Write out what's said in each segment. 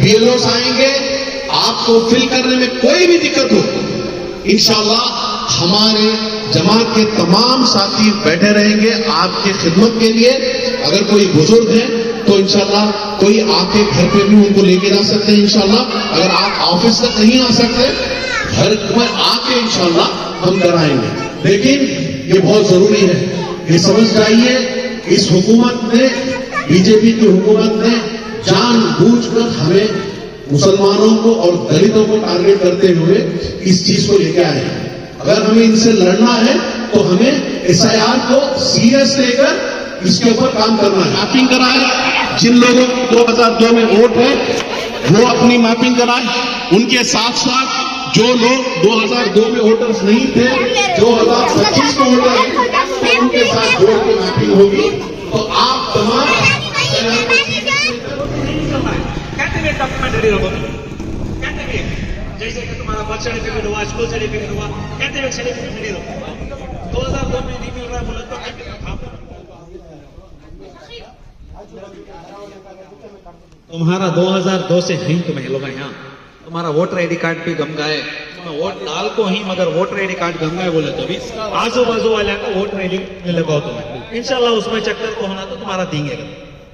बीएलओस आएंगे, आपको फिल करने में कोई भी दिक्कत हो, इंशाअल्लाह हमारे जमात के तमाम साथी बैठे रहेंगे आपके खिदमत के लिए। अगर कोई बुजुर्ग है तो इंशाअल्लाह कोई आपके घर पे भी उनको लेके जा सकते हैं इंशाअल्लाह। अगर आप ऑफिस तक नहीं आ सकते, घर में आके इंशाअल्लाह हम कराएंगे। लेकिन ये बहुत जरूरी है, ये समझ जाइए, इस हुकूमत ने, बीजेपी की हुकूमत ने जानबूझकर हमें मुसलमानों को और दलितों को टारगेट करते हुए इस चीज को लेकर आए। अगर हमें इनसे लड़ना है तो हमें एसआईआर को सीरियस लेकर इसके ऊपर काम करना है। मैपिंग कराए, जिन लोगों को 2002 में वोट है वो अपनी मैपिंग कराए, उनके साथ साथ जो लोग 2002 में वोटर्स नहीं थे, 2025 में वोटर हैं, उनके साथ जोड़ के मैपिंग होगी। तो आप तमाम जैसे कि तुम्हारा बर्थ सर्टिफिकेट हुआ, स्कूल सर्टिफिकेट हुआ, कहते हुए सर्टिफिकेट नहीं होता। 2002 में नहीं मिल रहा है बोला तो तुम्हारा 2002 से है तुम्हें लोग यहाँ, तुम्हारा वोटर आईडी कार्ड भी गम गए, तुम्हें वोट डाल को ही मगर वोटर आईडी कार्ड गम गए बोले तो भी आजू बाजू वाले को वोटर आईडी लगाओ तुम्हें। इंशाल्लाह उसमें चक्कर को होना तो तुम्हारा देंगे,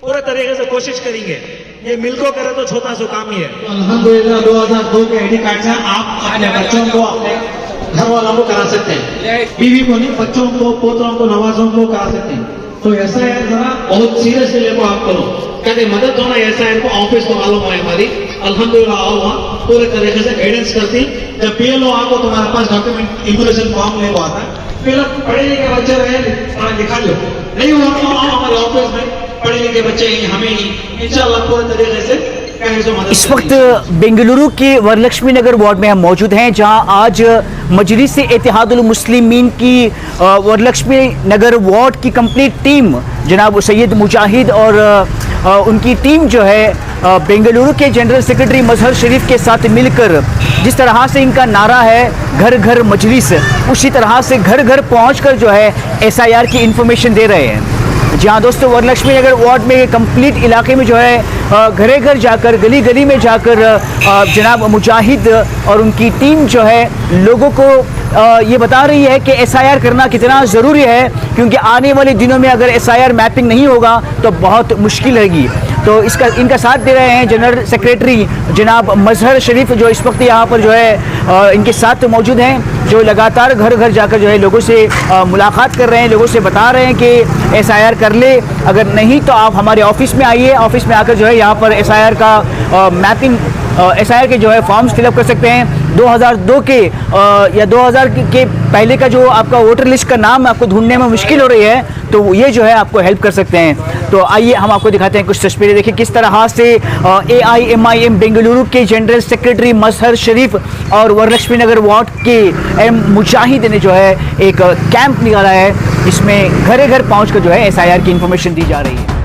पूरे तरीके से कोशिश करेंगे। ये मिलको करे तो छोटा सा काम ही है। अल्हम्दुलिल्लाह 2002 के आईडी कार्ड से आप अपने बच्चों को, अपने घर वालों को करा सकते हैं, बीवी को नहीं, बच्चों को, पोतों को, नवाजों को करा सकते हैं। तो ऐसा है जरा बहुत सीरियसली लेको आप करो, कहते मदद होना ऐसा है इनको ऑफिस को मालूम है हमारी, अल्हम्दुलिल्लाह आओ वहाँ पूरे तरीके से गाइडेंस करती। जब पीएलओ आपको तुम्हारे पास डॉक्यूमेंट इम्यूनेशन फॉर्म लेको आता है, फिर पढ़े लिखे बच्चे रहे लिखा लो, नहीं हुआ तो आओ हमारे ऑफिस में, पढ़े लिखे बच्चे ही हमें ही इंशाअल्लाह पूरे तरीके से। इस वक्त बेंगलुरु के वरलक्ष्मी नगर वार्ड में हम मौजूद हैं, जहां आज मजलिस इत्तेहादुल मुस्लिमीन की वरलक्ष्मी नगर वार्ड की कंप्लीट टीम, जनाब सैयद मुजाहिद और उनकी टीम जो है बेंगलुरु के जनरल सेक्रेटरी मजहर शरीफ के साथ मिलकर, जिस तरह से इनका नारा है घर घर मजलिस, उसी तरह से घर घर पहुंचकर जो है एसआईआर की इंफॉर्मेशन दे रहे हैं। जी हाँ दोस्तों, वरलक्ष्मी नगर वार्ड में कंप्लीट इलाके में जो है घरे घर जाकर, गली गली में जाकर जनाब मुजाहिद और उनकी टीम जो है लोगों को ये बता रही है कि एसआईआर करना कितना ज़रूरी है, क्योंकि आने वाले दिनों में अगर एसआईआर मैपिंग नहीं होगा तो बहुत मुश्किल रहेगी। तो इनका साथ दे रहे हैं जनरल सेक्रेटरी जनाब मजहर शरीफ, जो इस वक्त यहाँ पर जो है इनके साथ मौजूद हैं, जो लगातार घर घर जाकर जो है लोगों से मुलाकात कर रहे हैं, लोगों से बता रहे हैं कि एसआईआर कर ले, अगर नहीं तो आप हमारे ऑफिस में आइए, ऑफिस में आकर जो है यहाँ पर एसआईआर का मैपिंग, एसआईआर के जो है फॉर्म्स फिलअप कर सकते हैं। 2002 के या 2000 के पहले का जो आपका वोटर लिस्ट का नाम आपको ढूंढने में मुश्किल हो रही है, तो ये जो है आपको हेल्प कर सकते हैं। तो आइए हम आपको दिखाते हैं कुछ तस्वीरें। देखिए किस तरह से AIMIM बेंगलुरु के जनरल सेक्रेटरी मजहर शरीफ और वरलक्ष्मी नगर वार्ड के एम मुजाहिद ने जो है एक कैंप निकाला है, जिसमें घरे घर पहुँच कर जो है एसआईआर की इंफॉर्मेशन दी जा रही है।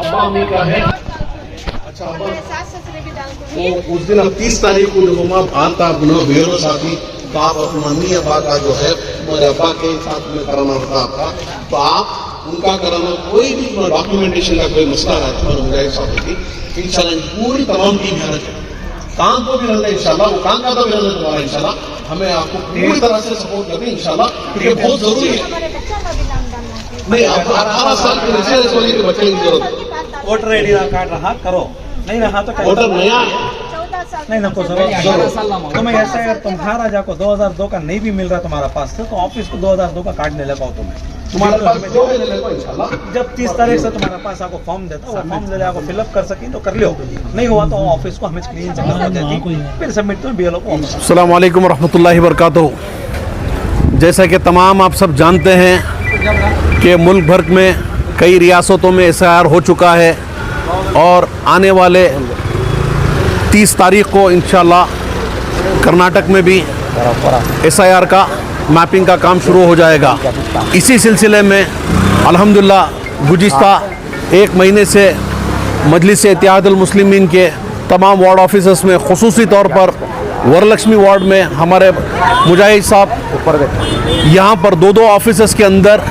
अब्बा का है। अच्छा वो उस दिन हम 30 तारीख को जब हम बात था बेरो साथी, तो आप अपनी मम्मी अब्बा का जो है मेरे अब्बा के साथ में कराना होता आपका, तो आप उनका कराना, कोई भी डॉक्यूमेंटेशन का कोई मसला रहता है मुझे साथ होती, इंशाल्लाह पूरी तमाम टीम यहाँ रखे, काम को भी रहता है इंशाल्लाह, वो काम का तो भी रहता है तुम्हारा इंशाल्लाह, हमें आपको पूरी तरह से सपोर्ट करते हैं इंशाल्लाह, क्योंकि बहुत जरूरी है। नहीं, 18 साल के नीचे बच्चे की जरूरत है। वोटर आईडी कार्ड रहा करो, नहीं रहा तो वोटर नया नहीं नको तो मैं ऐसा है, तुम्हारा जाको 2002 का नहीं भी मिल रहा तुम्हारा पास से, तो ऑफिस को 2002 का कार्ड ले लगाओ तुम्हारे पास जब 30 तारीख से तुम्हारे पास आपको फॉर्म देता, वो फॉर्म ले आपको फिलअप कर सकी तो कर लो, नहीं हुआ तो ऑफिस को हमें क्लीन से करवा देती, फिर सबमिट तो बीएलओ को। अस्सलाम वालेकुम रहमतुल्लाहि व बरकातहू। जैसा कि तमाम आप सब जानते हैं कि मुल्क भर में कई रियासतों में एसआईआर हो चुका है और आने वाले 30 तारीख को इंशाल्लाह कर्नाटक में भी SIR का मैपिंग का काम शुरू हो जाएगा। इसी सिलसिले में अल्हम्दुलिल्लाह गुज़िश्ता एक महीने से मजलिस इत्तेहादुल मुस्लिमीन के तमाम वार्ड ऑफिसर्स में खुसूसी तौर पर वरलक्ष्मी वार्ड में हमारे मुजाहिद साहब यहाँ पर 2-2 ऑफिसर्स के अंदर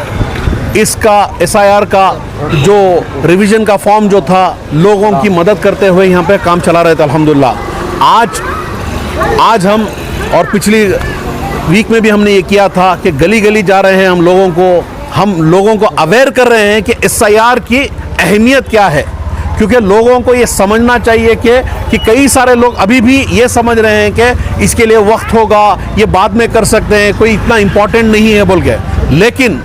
इसका SIR का जो रिवीजन का फॉर्म जो था लोगों की मदद करते हुए यहाँ पे काम चला रहे थे अल्हम्दुलिल्लाह। आज हम और पिछली वीक में भी हमने ये किया था कि गली गली जा रहे हैं, हम लोगों को अवेयर कर रहे हैं कि SIR की अहमियत क्या है, क्योंकि लोगों को ये समझना चाहिए कि कई सारे लोग अभी भी ये समझ रहे हैं कि इसके लिए वक्त होगा, ये बाद में कर सकते हैं, कोई इतना इम्पोर्टेंट नहीं है बोल के। लेकिन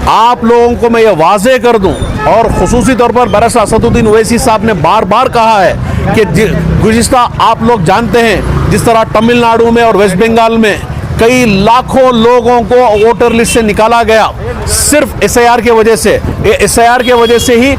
आप लोगों को मैं ये वाज़े कर दूं, और ख़ुसूसी तौर पर बैरिस्टर असदुद्दीन ओवैसी साहब ने बार बार कहा है कि गुज़िश्ता आप लोग जानते हैं जिस तरह तमिलनाडु में और वेस्ट बंगाल में कई लाखों लोगों को वोटर लिस्ट से निकाला गया सिर्फ SIR के वजह से। SIR के वजह से ही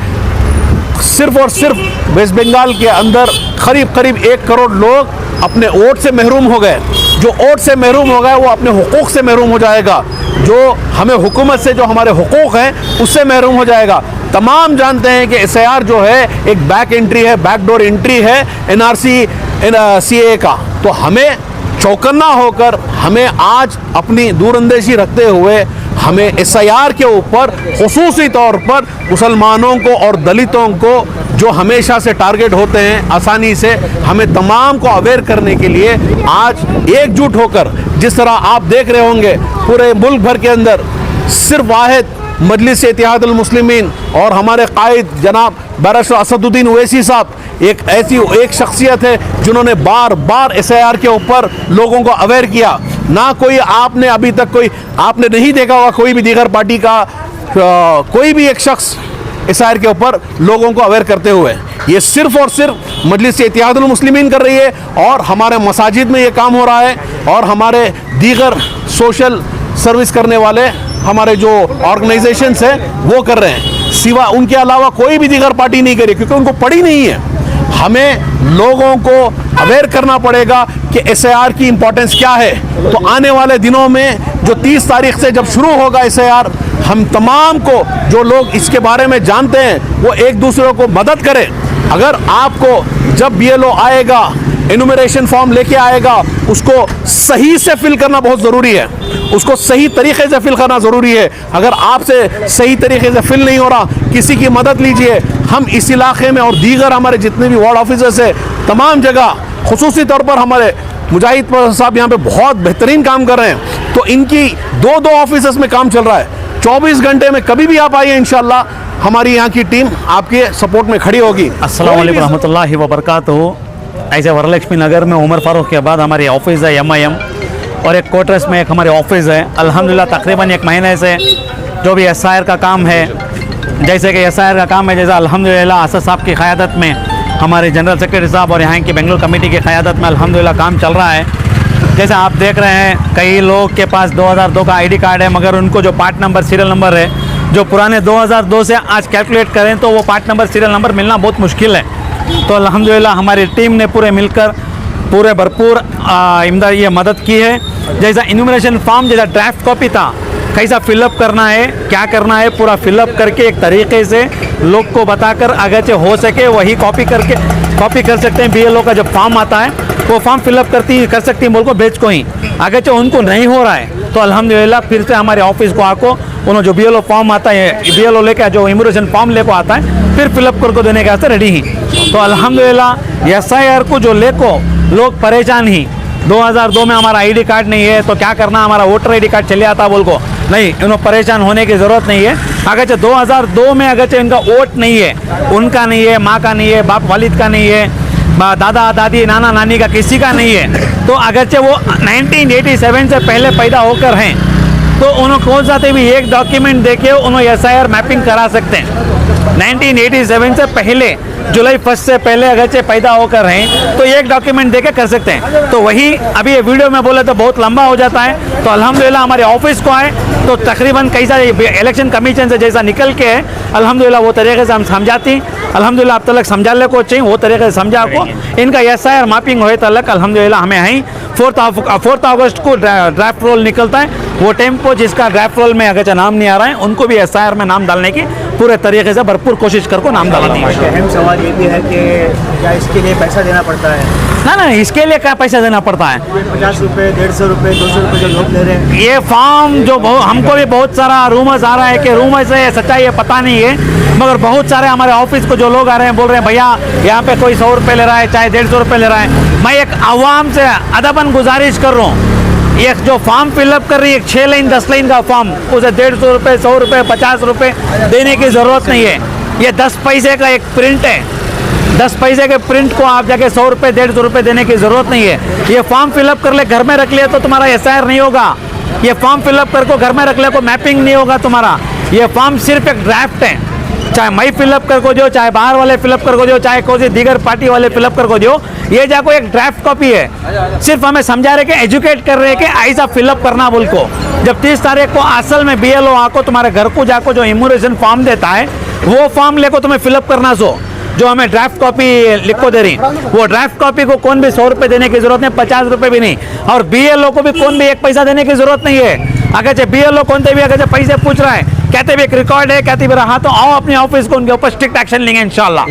सिर्फ और सिर्फ वेस्ट बंगाल के अंदर करीब 1 करोड़ लोग अपने वोट से महरूम हो गए। जो वोट से महरूम हो गए वो अपने हुकूक से महरूम हो जाएगा, जो हमें हुकूमत से जो हमारे हुकूक हैं उससे महरूम हो जाएगा। तमाम जानते हैं कि SIR जो है एक बैक एंट्री है, बैकडोर एंट्री है NRC CAA का। तो हमें चौकन्ना होकर, हमें आज अपनी दूरअंदेशी रखते हुए हमें SIR के ऊपर खुसूसी तौर पर मुसलमानों को और दलितों को जो हमेशा से टारगेट होते हैं आसानी से, हमें तमाम को अवेयर करने के लिए आज एकजुट होकर, जिस तरह आप देख रहे होंगे पूरे मुल्क भर के अंदर सिर्फ वाहिद मजलिस इत्तेहादुल मुस्लिमीन और हमारे कायद जनाब बैरिस्टर असदुद्दीन ओवैसी साहब एक शख्सियत है जिन्होंने बार बार SIR के ऊपर लोगों को अवेयर किया। ना कोई आपने अभी तक आपने नहीं देखा होगा कोई भी दीगर पार्टी का कोई भी एक शख्स SIR के ऊपर लोगों को अवेयर करते हुए। ये सिर्फ और सिर्फ मजलिस इत्तेहादुल मुस्लिमीन कर रही है, और हमारे मसाजिद में ये काम हो रहा है, और हमारे दीगर सोशल सर्विस करने वाले हमारे जो ऑर्गेनाइजेशंस हैं वो कर रहे हैं। सिवा उनके अलावा कोई भी दीगर पार्टी नहीं करी, क्योंकि उनको पड़ी नहीं है। हमें लोगों को अवेयर करना पड़ेगा कि SIR की इम्पोर्टेंस क्या है। तो आने वाले दिनों में जो 30 तारीख से जब शुरू होगा SIR, हम तमाम को जो लोग इसके बारे में जानते हैं वो एक दूसरे को मदद करें। अगर आपको जब BLO आएगा, एनुमरेशन फॉर्म लेके आएगा, उसको सही से फिल करना बहुत ज़रूरी है, उसको सही तरीके से फिल करना ज़रूरी है। अगर आपसे सही तरीके से फिल नहीं हो रहा, किसी की मदद लीजिए। हम इस इलाके में और दीगर हमारे जितने भी वार्ड ऑफिसर्स हैं तमाम जगह, खुसूसी तौर पर हमारे मुजाहिद साहब यहाँ पे बहुत बेहतरीन काम कर रहे हैं। तो इनकी 2-2 ऑफिसर्स में काम चल रहा है। 24 घंटे में कभी भी आप आइए, इंशाल्लाह हमारी यहाँ की टीम आपके सपोर्ट में खड़ी होगी। अस्सलाम वालेकुम रहमतुल्लाहि व बरकातहू। ऐसे वरलक्ष्मी नगर में उमर फारूक के बाद हमारी ऑफिस है MIM, और एक कोटरस में एक हमारे ऑफिस है। अल्हम्दुलिल्लाह तकरीबन 1 महीने से जो भी SIR का काम है, जैसे कि SIR का काम है, जैसा अल्हम्दुलिल्लाह असद साहब की क़यादत में, हमारे जनरल सेक्रेटरी साहब और यहाँ की बेंगलुरु कमेटी की क़यादत में अल्हम्दुलिल्लाह काम चल रहा है। जैसे आप देख रहे हैं कई लोग के पास 2002 का ID कार्ड है, मगर उनको जो पार्ट नंबर सीरियल नंबर है जो पुराने 2002 से आज कैलकुलेट करें तो वो पार्ट नंबर सीरियल नंबर मिलना बहुत मुश्किल है। तो अल्हम्दुलिल्लाह हमारी टीम ने पूरे मिलकर पूरे भरपूर इमदाद ये मदद की है। जैसा इन्यूमरेशन फॉर्म जैसा ड्राफ्ट कॉपी था, कैसा फिलअप करना है, क्या करना है, पूरा फिलअप करके एक तरीके से लोग को बताकर अगर हो सके वही कॉपी कर सकते हैं। BLO का जब फॉर्म आता है वो फॉर्म फिलअप कर सकती हैं बोल को भेज को ही। अगर उनको नहीं हो रहा है तो अल्हम्दुलिल्लाह फिर से हमारे ऑफिस को आको, उन्होंने जो BLO फॉर्म आता है, BLO लेकर जो इन्यूमरेशन फॉर्म लेको आता है, फिर फिलअप करके देने के वास्ते रेडी ही। तो अल्हम्दुलिल्लाह SIR को जो लेको लोग परेशान ही, 2002 में हमारा ID कार्ड नहीं है तो क्या करना, हमारा वोटर ID कार्ड चले आता बोल को, नहीं, उन्हें परेशान होने की ज़रूरत नहीं है। अगर 2002 में अगर इनका वोट नहीं है, उनका नहीं है, माँ का नहीं है, बाप वालिद का नहीं है, दादा दादी नाना नानी का किसी का नहीं है, तो अगरचे वो 1987 से पहले पैदा होकर हैं तो उन्होंने कौन सा भी एक डॉक्यूमेंट देके उन्होंने SIR मैपिंग करा सकते हैं। 1987 से पहले जुलाई 1 से पहले अगर पैदा होकर हैं तो एक डॉक्यूमेंट देके कर सकते हैं। तो वही अभी ये वीडियो में बोले तो बहुत लंबा हो जाता है। तो अल्हम्दुलिल्लाह हमारे ऑफिस को आए तो तकरीबन कई सारे इलेक्शन कमीशन से जैसा निकल के है अल्हम्दुलिल्लाह वो तरीके से हम समझाती अल्हम्दुलिल्लाह अब तक समझा ले को चाहिए वो तरीके से समझा को इनका SIR मैपिंग होए तक अल्हम्दुलिल्लाह हमें है 4 अगस्त को ड्राफ्ट रोल निकलता है। वो टेम्पो जिसका ड्राफ्ट रोल में अगर नाम नहीं आ रहा है उनको भी SIR में नाम डालने की पूरे तरीके से भरपूर कोशिश कर को नाम डालनी है। अहम सवाल ये भी है कि क्या इसके लिए पैसा देना पड़ता है? ना इसके लिए क्या पैसा देना पड़ता है? 50 रुपये, 150 रुपये, 200 रुपये जो लोग ले रहे हैं। ये फॉर्म जो हमको भी बहुत सारा रूमर्स आ रहा है कि रूमर्स है सच्चाई है पता नहीं है, मगर बहुत सारे हमारे ऑफिस को जो लोग आ रहे हैं बोल रहे हैं भैया यहाँ पे कोई 100 रुपये ले रहा है चाहे 150 रुपये ले रहा है। मैं एक आवाम से अदबन गुजारिश कर रहा हूँ, ये जो फॉर्म फिलअप कर रही है 6 लाइन 10 लाइन का फॉर्म उसे 150 रुपये 100 रुपये 50 रुपये देने की ज़रूरत नहीं है। ये 10 पैसे का एक प्रिंट है, 10 पैसे के प्रिंट को आप जाके 100 रुपये 150 रुपये देने की ज़रूरत नहीं है। ये फॉर्म फिलअप कर ले घर में रख लिया तो तुम्हारा SIR नहीं होगा। ये फॉर्म फिलअप करके घर में रख ले को मैपिंग नहीं होगा तुम्हारा। ये फॉर्म सिर्फ एक ड्राफ्ट है, चाहे मैं फिलअप कर को जो चाहे बाहर वाले फिलअप कर को जो चाहे कोई दीगर पार्टी वाले फिलअप कर को जो ये जाको एक ड्राफ्ट कॉपी है। सिर्फ हमें समझा रहे कि एजुकेट कर रहे हैं कि ऐसा फिलअप करना बोल को। जब 30 तारीख को असल में BLO आको तुम्हारे घर को जाको जो इम्यूनेशन फॉर्म देता है वो फॉर्म लेको तुम्हें फिलअप करना सो जो हमें ड्राफ्ट कॉपी लिख को दे रही वो ड्राफ्ट कॉपी को कौन भी 100 रुपये देने की जरूरत नहीं, 50 रुपये भी नहीं, और BLO को भी कौन भी 1 पैसा देने की जरूरत नहीं है। अगर BLO कौन भी अगर पैसे पूछ रहा है कहते भी एक रिकॉर्ड है कहते भी रहा तो आओ अपने ऑफिस को उनके ऊपर स्ट्रिक्ट एक्शन लेंगे इंशाल्लाह।